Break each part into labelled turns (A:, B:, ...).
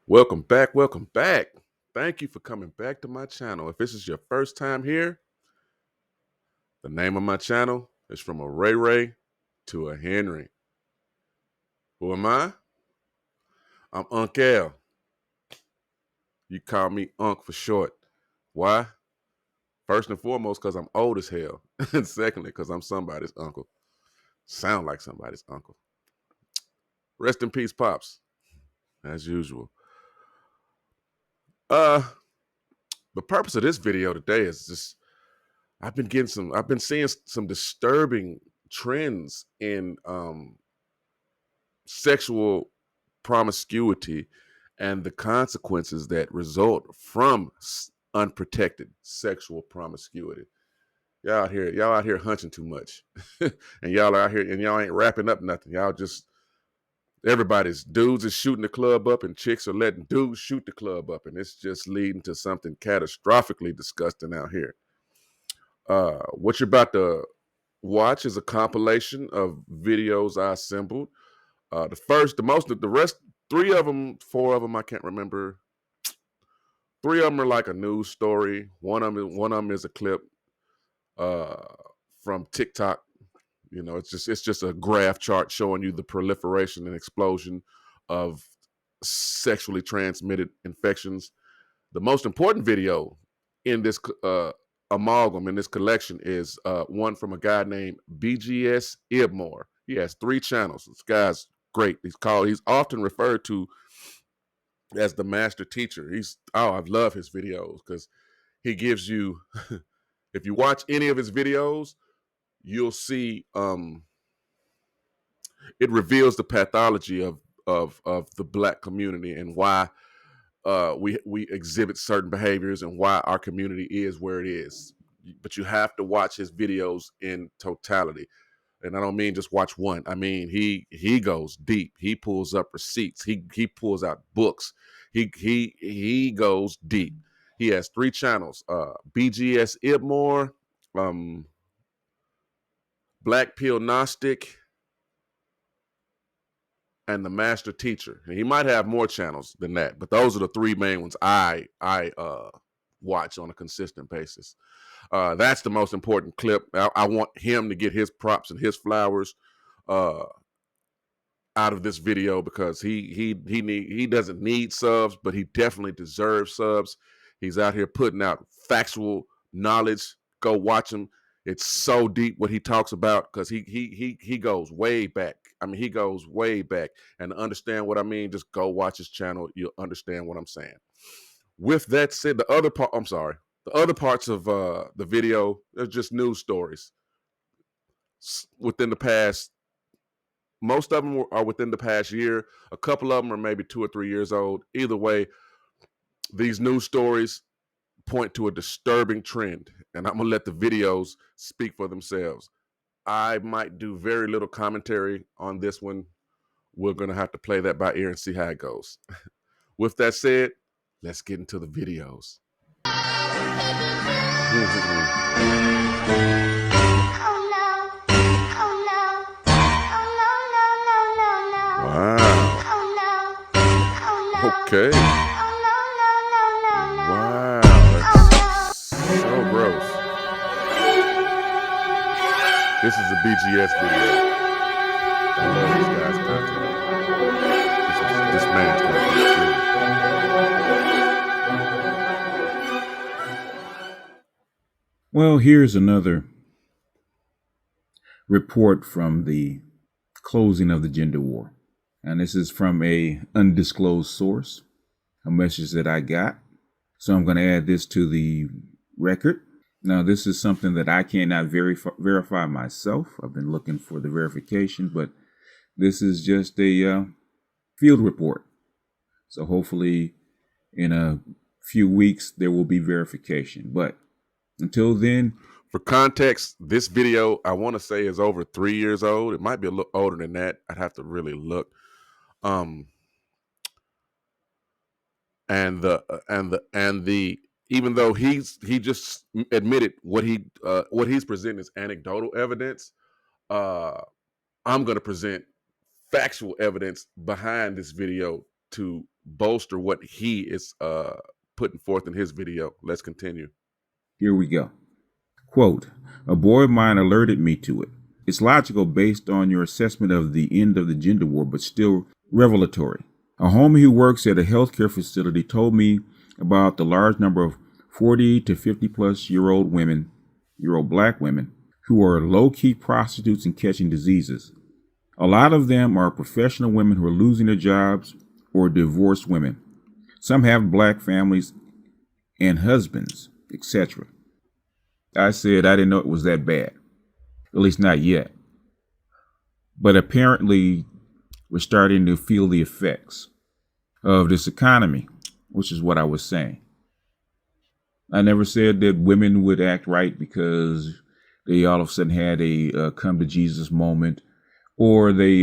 A: Welcome back. Welcome back. Thank you for coming back to my channel. If this is your first time here, the name of my channel is From a Ray Ray to a Henry. Who am I? I'm Unc L. You call me Unc for short. Why? First and foremost, because I'm old as hell. And secondly, because I'm somebody's uncle. Sound like somebody's uncle. Rest in peace, Pops, as usual. Uh, the purpose of this video today is just I've been seeing some disturbing trends in sexual promiscuity and the consequences that result from unprotected sexual promiscuity. Y'all out here hunching too much. And y'all are out here and y'all ain't wrapping up nothing. Y'all just everybody's dudes is shooting the club up and chicks are letting dudes shoot the club up, and it's just leading to something catastrophically disgusting out here. What you're about to watch is a compilation of videos I assembled. The rest, three of them, four of them, I can't remember. Three of them are like a news story. One of them is a clip uh, from TikTok. You know, it's just a graph chart showing you the proliferation and explosion of sexually transmitted infections. The most important video in this amalgam in this collection is one from a guy named BGS Ibmore. He has 3 channels. This guy's great. He's often referred to as the master teacher. I love his videos because he gives you if you watch any of his videos, you'll see it reveals the pathology of the Black community and why we exhibit certain behaviors and why our community is where it is. But you have to watch his videos in totality. And I don't mean just watch one. I mean he goes deep. He pulls up receipts. He pulls out books. He goes deep. He has 3 channels. BGS Ibmore, Black Pill Gnostic, and the Master Teacher. And he might have more channels than that, but those are the 3 main ones I watch on a consistent basis. That's the most important clip. I want him to get his props and his flowers out of this video because he doesn't need subs, but he definitely deserves subs. He's out here putting out factual knowledge. Go watch him. It's so deep what he talks about because he goes way back. I mean, he goes way back. And to understand what I mean, just go watch his channel. You'll understand what I'm saying. With that said, the other parts of the video, they're just news stories within the past. Most of them are within the past year. A couple of them are maybe 2 or 3 years old. Either way, these news stories point to a disturbing trend, and I'm gonna let the videos speak for themselves. I might do very little commentary on this one. We're gonna have to play that by ear and see how it goes. With that said, let's get into the videos. Wow. Okay. Wow, that's so gross. This is a BGS video. I love this guy's content. This man's content.
B: Well, here's another report from the closing of the gender war. And this is from a undisclosed source, a message that I got. So I'm going to add this to the record. Now, this is something that I cannot verify myself. I've been looking for the verification, but this is just a field report. So hopefully in a few weeks, there will be verification. But until then,
A: for context, this video, I want to say, is over 3 years old. It might be a little older than that. I'd have to really look. And the even though he just admitted what he's presenting as anecdotal evidence, I'm going to present factual evidence behind this video to bolster what he is putting forth in his video. Let's continue.
B: Here we go. Quote, a boy of mine alerted me to it. It's logical based on your assessment of the end of the gender war, but still revelatory. A homie who works at a healthcare facility told me about the large number of 40 to 50 plus year old black women, who are low-key prostitutes and catching diseases. A lot of them are professional women who are losing their jobs or divorced women. Some have black families and husbands, etc. I said I didn't know it was that bad, at least not yet. But apparently, we're starting to feel the effects of this economy, which is what I was saying. I never said that women would act right because they all of a sudden had a come to Jesus moment, or they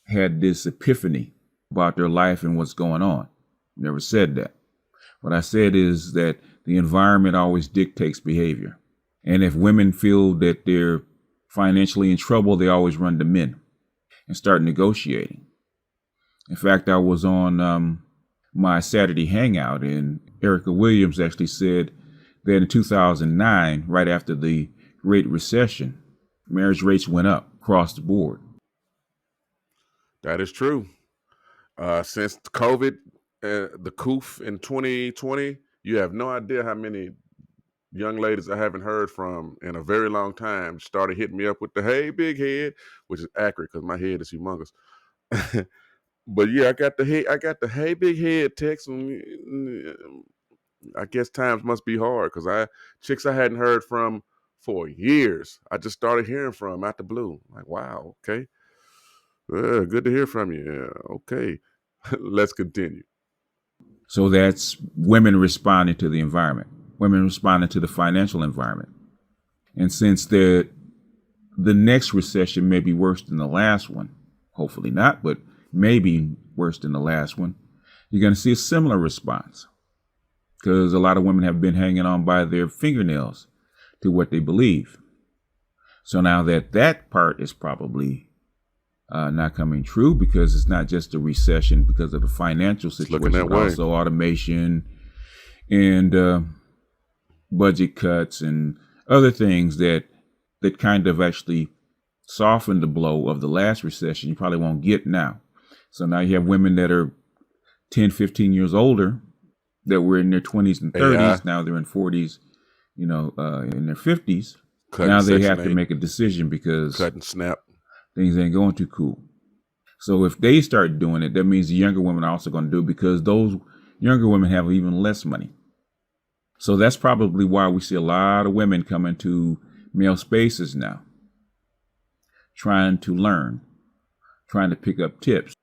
B: had this epiphany about their life and what's going on. Never said that. What I said is that the environment always dictates behavior. And if women feel that they're financially in trouble, they always run to men and start negotiating. In fact, I was on my Saturday hangout, and Erica Williams actually said that in 2009, right after the Great Recession, marriage rates went up across the board.
A: That is true. Since COVID, the coof in 2020, you have no idea how many young ladies I haven't heard from in a very long time started hitting me up with the "Hey, big head," which is accurate because my head is humongous. But yeah, I got the "Hey, big head" text. I guess times must be hard because chicks I hadn't heard from for years, I just started hearing from out the blue. Like, wow, okay, good to hear from you. Yeah, okay, let's continue.
B: So that's women responding to the environment, women responding to the financial environment. And since the next recession may be worse than the last one, hopefully not, but maybe worse than the last one, you're going to see a similar response because a lot of women have been hanging on by their fingernails to what they believe. So now that part is probably not coming true because it's not just a recession because of the financial situation, but also automation and budget cuts and other things that kind of actually softened the blow of the last recession. You probably won't get now. So now you have women that are 10, 15 years older that were in their 20s and 30s. AI. Now they're in 40s, in their 50s. Now they have to make a decision because
A: cut and snap.
B: Things ain't going too cool. So if they start doing it, that means the younger women are also going to do it because those younger women have even less money. So that's probably why we see a lot of women come into male spaces now, trying to learn, trying to pick up tips.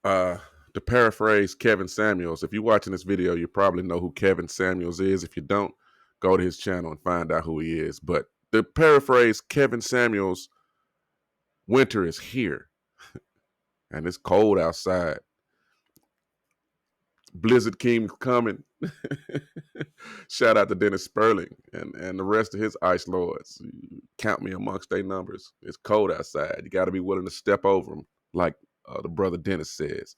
A: To paraphrase Kevin Samuels, if you're watching this video, you probably know who Kevin Samuels is. If you don't, go to his channel and find out who he is. But to paraphrase Kevin Samuels, winter is here and it's cold outside. Blizzard King's coming. Shout out to Dennis Sperling and the rest of his ice lords. Count me amongst their numbers. It's cold outside. You got to be willing to step over them, like the brother Dennis says.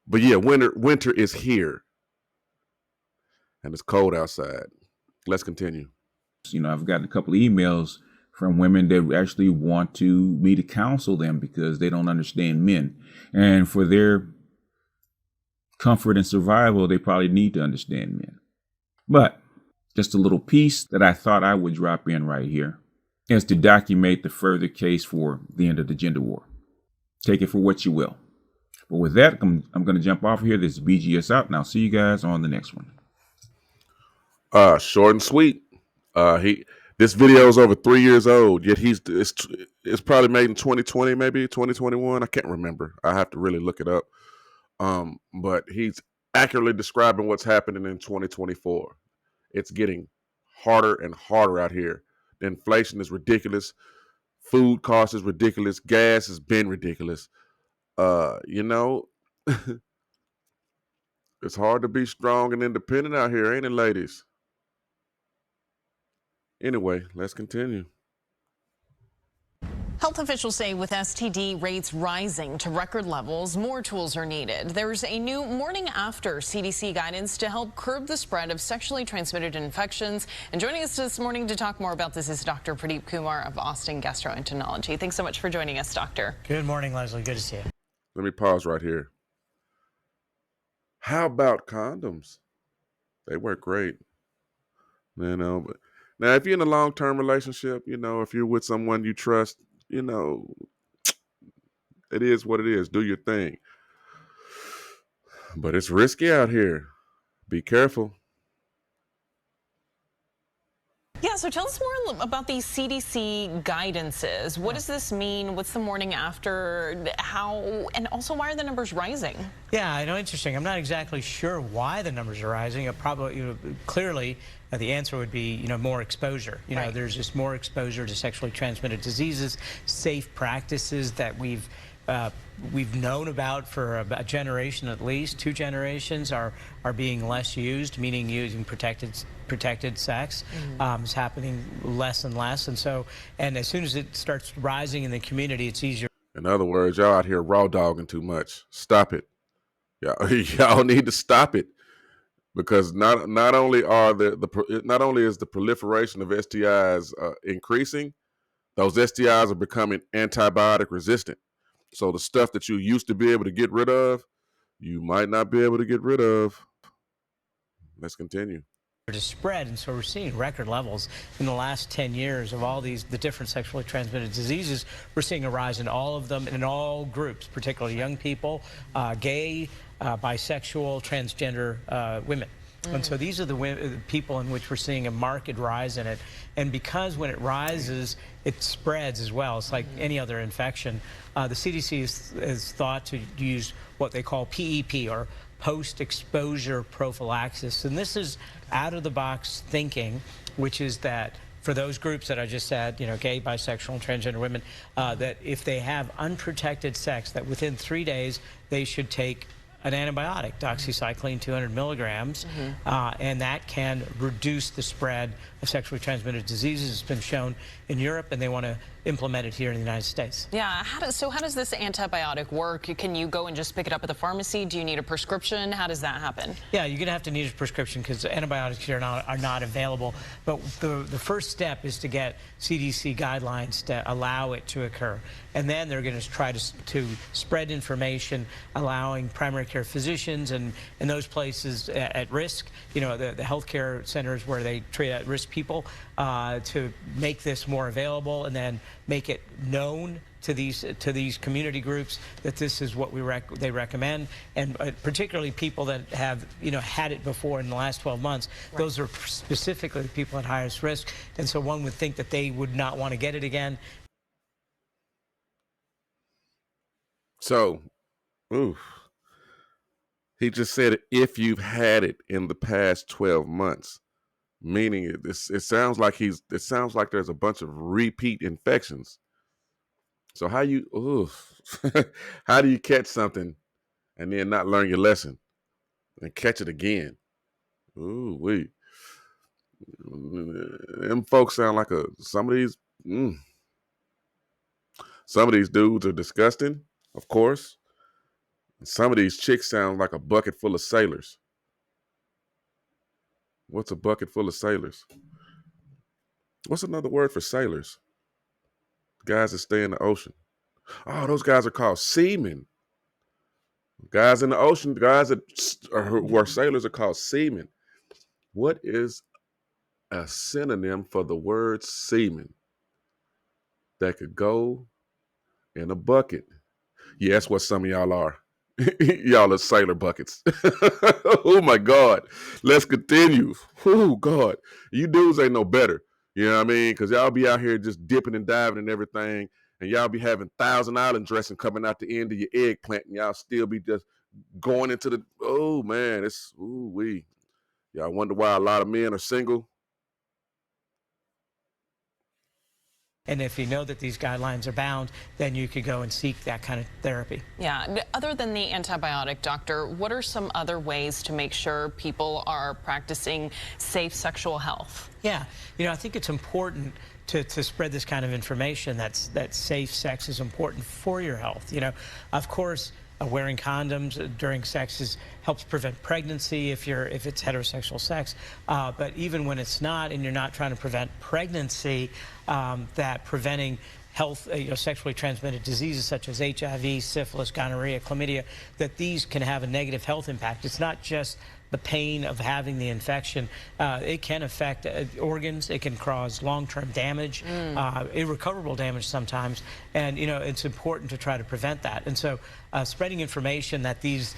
A: But yeah, winter is here, and it's cold outside. Let's continue.
B: I've gotten a couple of emails from women that actually want me to counsel them because they don't understand men, and for their comfort and survival, they probably need to understand men. But just a little piece that I thought I would drop in right here is to document the further case for the end of the gender war. Take it for what you will. But with that, I'm going to jump off here. This is BGS out, and I'll see you guys on the next one.
A: Short and sweet. This video is over 3 years old, yet it's probably made in 2020, maybe 2021. I can't remember. I have to really look it up. But he's accurately describing what's happening in 2024. It's getting harder and harder out here. The inflation is ridiculous. Food cost is ridiculous. Gas has been ridiculous. It's hard to be strong and independent out here, ain't it, ladies? Anyway, let's continue.
C: Health officials say with STD rates rising to record levels, more tools are needed. There's a new morning after CDC guidance to help curb the spread of sexually transmitted infections. And joining us this morning to talk more about this is Dr. Pradeep Kumar of Austin Gastroenterology. Thanks so much for joining us, doctor.
D: Good morning, Leslie. Good to see you.
A: Let me pause right here. How about condoms? They work great. But now if you're in a long-term relationship, if you're with someone you trust, it is what it is. Do your thing. But it's risky out here. Be careful.
C: Yeah, so tell us more about these CDC guidances. What does this mean? What's the morning after? How, and also why are the numbers rising?
D: Yeah, I know, interesting. I'm not exactly sure why the numbers are rising. Probably, clearly, the answer would be, more exposure.
C: Right.
D: There's just more exposure to sexually transmitted diseases, safe practices that we've known about for a generation, at least 2 generations, are being less used, meaning using protected sex is happening less and less, and as soon as it starts rising in the community, it's easier.
A: In other words, y'all out here raw dogging too much. Stop it. Y'all need to stop it, because not only is the proliferation of STIs increasing, those STIs are becoming antibiotic resistant. So the stuff that you used to be able to get rid of, you might not be able to get rid of. Let's continue.
D: To spread, and so we're seeing record levels in the last 10 years of all the different sexually transmitted diseases. We're seeing a rise in all of them, in all groups, particularly young people, gay, bisexual, transgender women. And so these are the people in which we're seeing a marked rise in it. And because when it rises, it spreads as well. It's like any other infection. The CDC is thought to use what they call PEP, or post-exposure prophylaxis. And this is out-of-the-box thinking, which is that for those groups that I just said, gay, bisexual, and transgender women, that if they have unprotected sex, that within 3 days they should take an antibiotic, doxycycline 200 milligrams, and that can reduce the spread of sexually transmitted diseases. It's been shown in Europe, and they want to implement it here in the United States.
C: Yeah, how does this antibiotic work? Can you go and just pick it up at the pharmacy? Do you need a prescription? How does that happen?
D: Yeah, you're going to have to need a prescription because antibiotics here are not available. But the first step is to get CDC guidelines to allow it to occur. And then they're going to try to spread information, allowing primary care physicians and those places at risk, the healthcare centers where they treat at-risk people, to make this more available, and then make it known to these community groups that this is what they recommend, and particularly people that have had it before in the last 12 months. Right. Those are specifically the people at highest risk, and so one would think that they would not want to get it again.
A: So, he just said if you've had it in the past 12 months, meaning it sounds like there's a bunch of repeat infections. So how do you catch something and then not learn your lesson and catch it again? Them folks sound like some of these dudes are disgusting, of course. And some of these chicks sound like a bucket full of sailors. What's a bucket full of sailors? What's another word for sailors? Guys that stay in the ocean. Oh, those guys are called seamen. Guys in the ocean, guys who are sailors are called seamen. What is a synonym for the word seaman that could go in a bucket? Yeah, that's what some of y'all are. Y'all are sailor buckets. Oh my God. Let's continue. Oh God. You dudes ain't no better. You know what I mean? Because y'all be out here just dipping and diving and everything. And y'all be having Thousand Island dressing coming out the end of your eggplant. And y'all still be just going into the, oh man, it's, ooh-wee. Y'all wonder why a lot of men are single?
D: And if you know that these guidelines are bound, then you could go and seek that kind of therapy.
C: Yeah. Other than the antibiotic, doctor, what are some other ways to make sure people are practicing safe sexual health?
D: Yeah. I think it's important to spread this kind of information that safe sex is important for your health. You know, of course, wearing condoms during sex helps prevent pregnancy if it's heterosexual sex. But even when it's not, and you're not trying to prevent pregnancy, that preventing health, sexually transmitted diseases such as HIV, syphilis, gonorrhea, chlamydia, that these can have a negative health impact. It's not just the pain of having the infection. It can affect organs. It can cause long-term damage, irrecoverable damage sometimes. And, it's important to try to prevent that. And so spreading information that these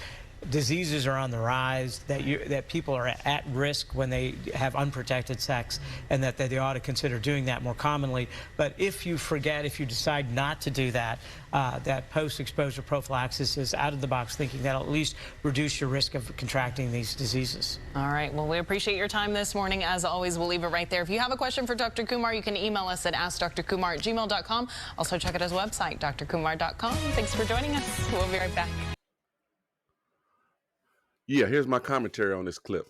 D: diseases are on the rise, that people are at risk when they have unprotected sex, and that they ought to consider doing that more commonly. But if you forget, if you decide not to do that, that post-exposure prophylaxis is out of the box thinking that'll at least reduce your risk of contracting these diseases.
C: All right. Well, we appreciate your time this morning. As always, we'll leave it right there. If you have a question for Dr. Kumar, you can email us at askdrkumar@gmail.com. Also, check out his website, drkumar.com. Thanks for joining us. We'll be right back.
A: Yeah, here's my commentary on this clip.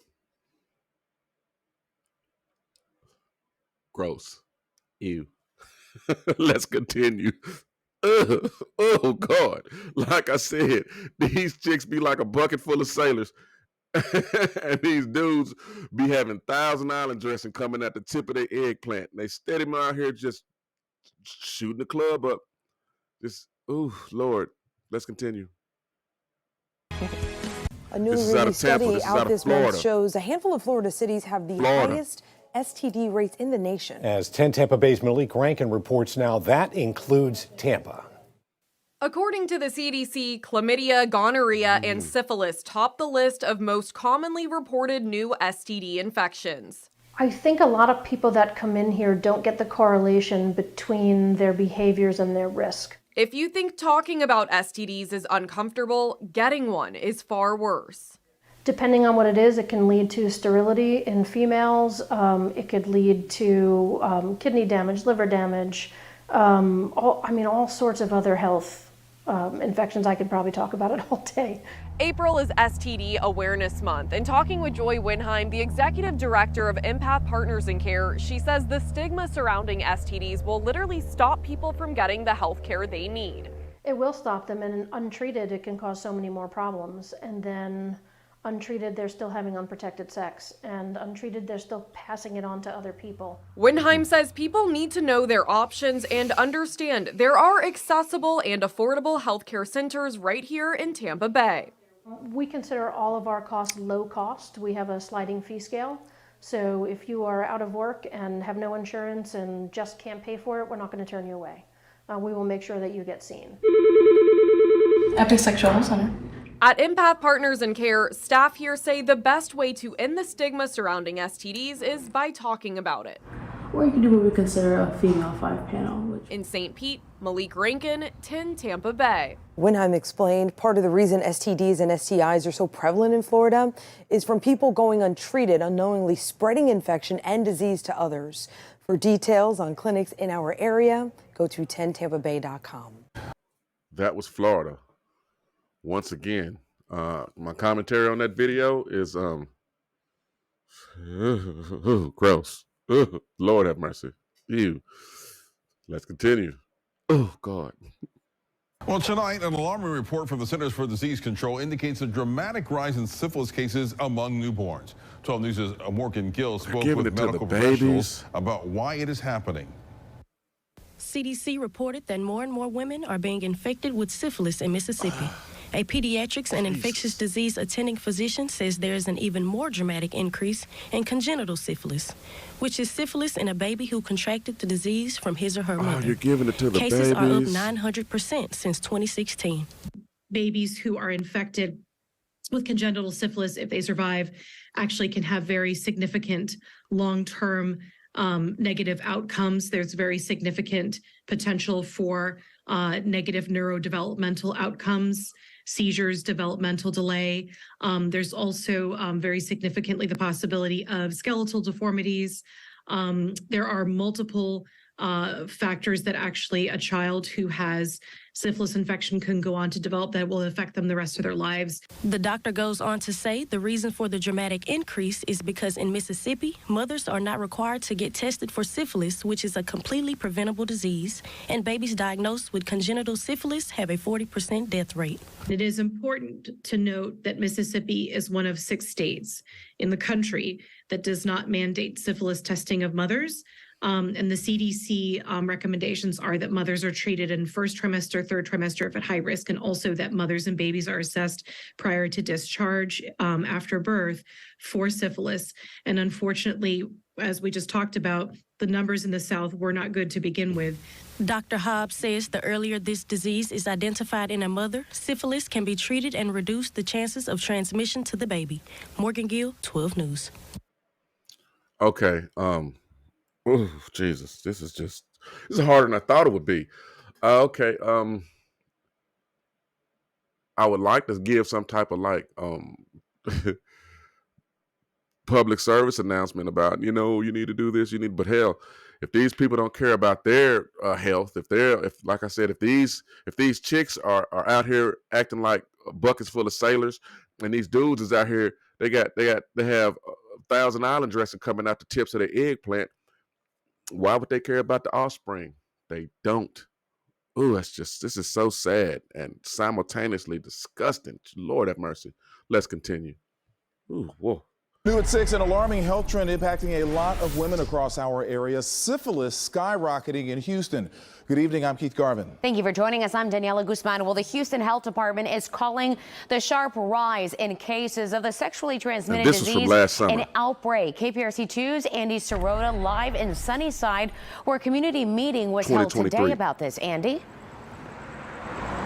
A: Gross. Ew. Let's continue. Oh, God. Like I said, these chicks be like a bucket full of sailors. And these dudes be having Thousand Island dressing coming at the tip of their eggplant. They steady them out here just shooting the club up. Just, oh, Lord. Let's continue.
E: A new study out this month shows a handful of Florida cities have the highest STD rates in the nation.
F: As 10 Tampa Bay's Malik Rankin reports now, that includes Tampa.
G: According to the CDC, chlamydia, gonorrhea, and syphilis top the list of most commonly reported new STD infections.
H: I think a lot of people that come in here don't get the correlation between their behaviors and their risk.
G: If you think talking about STDs is uncomfortable, getting one is far worse.
H: Depending on what it is, it can lead to sterility in females. It could lead to kidney damage, liver damage, all sorts of other health infections. I could probably talk about it all day.
G: April is STD Awareness Month, and talking with Joy Winheim, the executive director of Empath Partners in Care, she says the stigma surrounding STDs will literally stop people from getting the health care they need.
H: It will stop them, and untreated, it can cause so many more problems. And then untreated, they're still having unprotected sex, and untreated, they're still passing it on to other people.
G: Winheim says people need to know their options and understand there are accessible and affordable healthcare centers right here in Tampa Bay.
H: We consider all of our costs low cost. We have a sliding fee scale. So if you are out of work and have no insurance and just can't pay for it, we're not going to turn you away. We will make sure that you get seen.
I: Epic Sexual Health Center.
G: At Empath Partners in Care, staff here say the best way to end the stigma surrounding STDs is by talking about it.
I: Or you can do what we consider a female 5 panel.
G: In St. Pete, Malik Rankin, 10 Tampa Bay.
E: Winheim explained part of the reason STDs and STIs are so prevalent in Florida is from people going untreated, unknowingly spreading infection and disease to others. For details on clinics in our area, go to 10tampabay.com. That
A: was Florida. Once again, my commentary on that video is gross. Lord have mercy. Ew. Let's continue. Oh, God.
J: Well, tonight, an alarming report from the Centers for Disease Control indicates a dramatic rise in syphilis cases among newborns. 12 News' Morgan Gill spoke with medical professionals about why it is happening.
K: CDC reported that more and more women are being infected with syphilis in Mississippi. A pediatrics and infectious disease attending physician says there is an even more dramatic increase in congenital syphilis, which is syphilis in a baby who contracted the disease from his or her mother.
A: You're giving it to the
K: Cases
A: babies.
K: are up 900% since 2016.
L: Babies who are infected with congenital syphilis, if they survive, actually can have very significant long-term negative outcomes. There's very significant potential for negative neurodevelopmental outcomes, seizures, developmental delay. There's also very significantly the possibility of skeletal deformities. There are multiple factors that actually a child who has syphilis infection can go on to develop that will affect them the rest of their lives.
K: The doctor goes on to say the reason for the dramatic increase is because in Mississippi, mothers are not required to get tested for syphilis, which is a completely preventable disease, and babies diagnosed with congenital syphilis have a 40% death rate.
L: It is important to note that Mississippi is one of 6 states in the country that does not mandate syphilis testing of mothers. And the CDC recommendations are that mothers are treated in first trimester, third trimester if at high risk, and also that mothers and babies are assessed prior to discharge after birth for syphilis. And unfortunately, as we just talked about, the numbers in the South were not good to begin with.
K: Dr. Hobbs says the earlier this disease is identified in a mother, syphilis can be treated and reduce the chances of transmission to the baby. Morgan Gill, 12 News.
A: Okay. Oh, Jesus, this is harder than I thought it would be. Okay. I would like to give some type of public service announcement about, you need to do this, but hell, if these people don't care about their health, if like I said, if these chicks are out here acting like buckets full of sailors, and these dudes is out here, they have Thousand Island dressing coming out the tips of their eggplant. Why would they care about the offspring? They don't. Ooh, this is so sad and simultaneously disgusting. Lord have mercy. Let's continue. Ooh, whoa.
M: New at 6, an alarming health trend impacting a lot of women across our area. Syphilis skyrocketing in Houston. Good evening, I'm Keith Garvin.
N: Thank you for joining us. I'm Daniela Guzman. Well, the Houston Health Department is calling the sharp rise in cases of the sexually transmitted disease an outbreak. KPRC 2's Andy Sirota live in Sunnyside, where a community meeting was held today about this. Andy?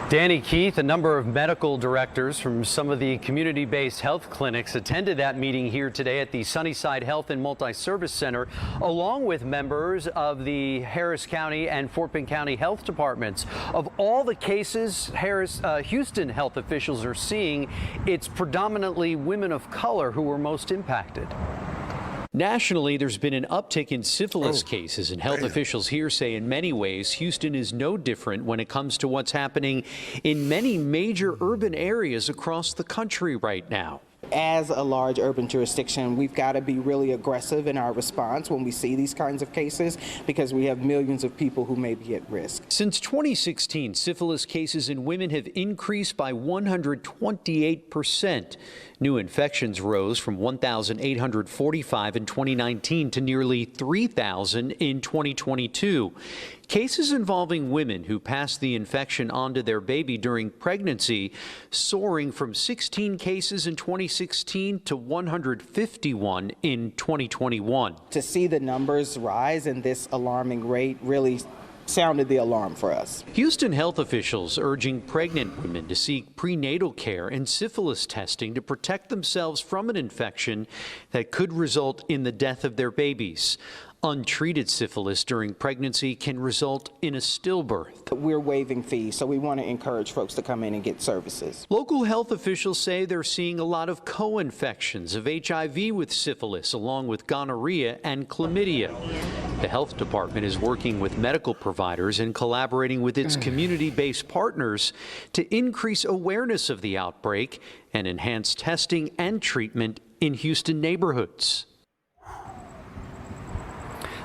O: Danny, Keith, a number of medical directors from some of the community-based health clinics attended that meeting here today at the Sunnyside Health and Multi-Service Center, along with members of the Harris County and Fort Bend County Health Departments. Of all the cases Houston health officials are seeing, it's predominantly women of color who were most impacted. Nationally, there's been an uptick in syphilis cases, and health officials here say in many ways Houston is no different when it comes to what's happening in many major urban areas across the country right now.
P: As a large urban jurisdiction, we've got to be really aggressive in our response when we see these kinds of cases, because we have millions of people who may be at risk.
O: Since 2016, syphilis cases in women have increased by 128%. New infections rose from 1,845 in 2019 to nearly 3,000 in 2022. Cases involving women who passed the infection onto their baby during pregnancy soaring from 16 cases in 2016 to 151 in 2021.
P: To see the numbers rise in this alarming rate really sounded the alarm for us.
O: Houston health officials urging pregnant women to seek prenatal care and syphilis testing to protect themselves from an infection that could result in the death of their babies. Untreated syphilis during pregnancy can result in a stillbirth.
P: We're waiving fees, so we want to encourage folks to come in and get services.
O: Local health officials say they're seeing a lot of co-infections of HIV with syphilis, along with gonorrhea and chlamydia. The health department is working with medical providers and collaborating with its community-based partners to increase awareness of the outbreak and enhance testing and treatment in Houston neighborhoods.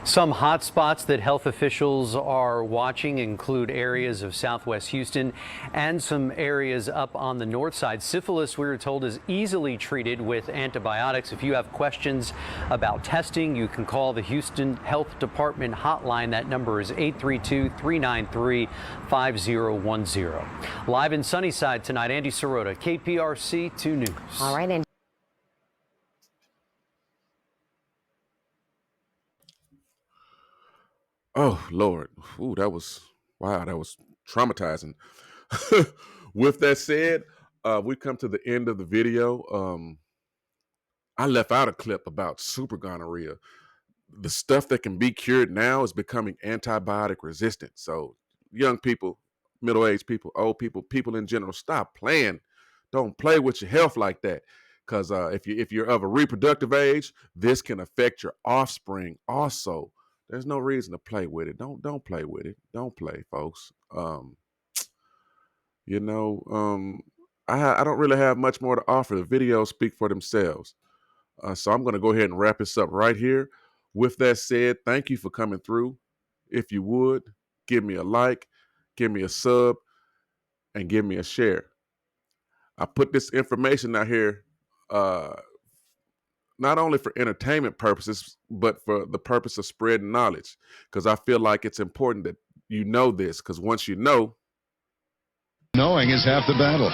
O: Some hot spots that health officials are watching include areas of southwest Houston and some areas up on the north side. Syphilis, we were told, is easily treated with antibiotics. If you have questions about testing, you can call the Houston Health Department hotline. That number is 832-393-5010. Live in Sunnyside tonight, Andy Sirota, KPRC 2 News.
N: All right, Andy.
A: Oh, Lord. Ooh, that was traumatizing. With that said, we come to the end of the video. I left out a clip about super gonorrhea. The stuff that can be cured now is becoming antibiotic resistant. So young people, middle-aged people, old people, people in general, stop playing. Don't play with your health like that. Because if you're of a reproductive age, this can affect your offspring also. There's no reason to play with it. Don't play with it. Don't play, folks. You know, I don't really have much more to offer. The videos speak for themselves. So I'm going to go ahead and wrap this up right here. With that said, thank you for coming through. If you would, give me a like, give me a sub, and give me a share. I put this information out here not only for entertainment purposes, but for the purpose of spreading knowledge, because I feel like it's important that you know this, because once you know,
Q: knowing is half the battle.